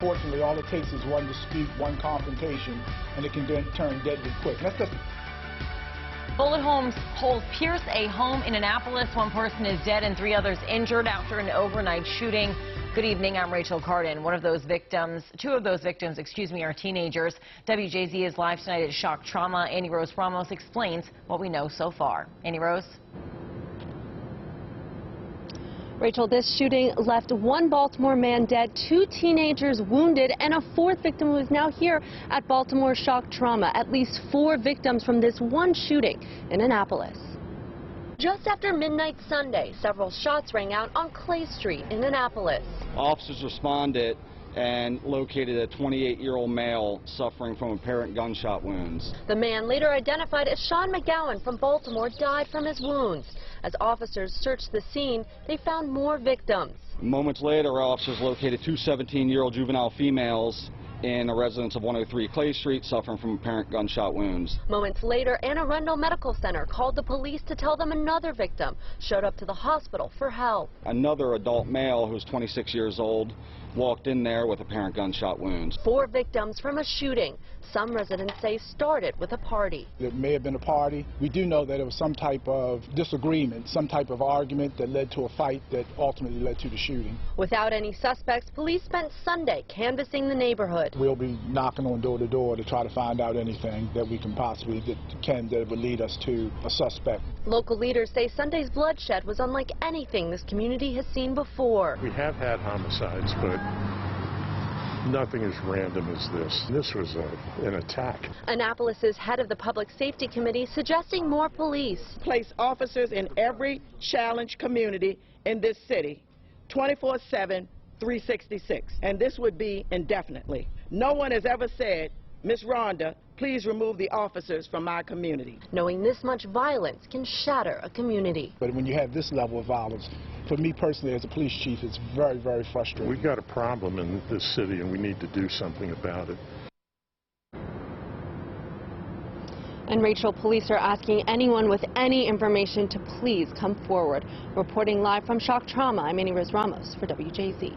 Fortunately, all it takes is one dispute, one confrontation, and it can then turn deadly quick. That's just Bullet holes pierce a home in Annapolis. One person is dead and 3 others injured after an overnight shooting. Good evening, I'm Rachel Cardin. Two of those victims, are teenagers. WJZ is live tonight at Shock Trauma. Annie Rose Ramos explains what we know so far. Annie Rose. Rachel, this shooting left one Baltimore man dead, 2 teenagers wounded, and a 4th victim who is now here at Baltimore Shock Trauma. At least 4 victims from this one shooting in Annapolis. Just after midnight Sunday, several shots rang out on Clay Street in Annapolis. Officers responded and located a 28-year-old male suffering from apparent gunshot wounds. The man, later identified as Sean McGowan from Baltimore, died from his wounds. As officers searched the scene, they found more victims. Moments later, officers located 2 17-year-old juvenile females in a residence of 103 Clay Street suffering from apparent gunshot wounds. Moments later, Anne Arundel Medical Center called the police to tell them another victim showed up to the hospital for help. Another adult male who's 26 years old walked in there with apparent gunshot wounds. 4 victims from a shooting. Some residents say started with a party. It may have been a party. We do know that it was some type of disagreement, some type of argument that led to a fight that ultimately led to the shooting. Without any suspects, police spent Sunday canvassing the neighborhood. We'll be knocking on door to door to try to find out anything that we can possibly that would lead us to a suspect. Local leaders say Sunday's bloodshed was unlike anything this community has seen before. We have had homicides, but nothing as random as this. This was an attack. Annapolis's head of the Public Safety Committee suggesting more police. Place officers in every challenged community in this city, 24/7, 366. And this would be indefinitely. No one has ever said, Ms. Rhonda, please remove the officers from my community. Knowing this much violence can shatter a community. But when you have this level of violence, for me personally as a police chief, it's very, very frustrating. We've got a problem in this city and we need to do something about it. And Rachel, police are asking anyone with any information to please come forward. Reporting live from Shock Trauma, I'm Annie Rose Ramos for WJZ.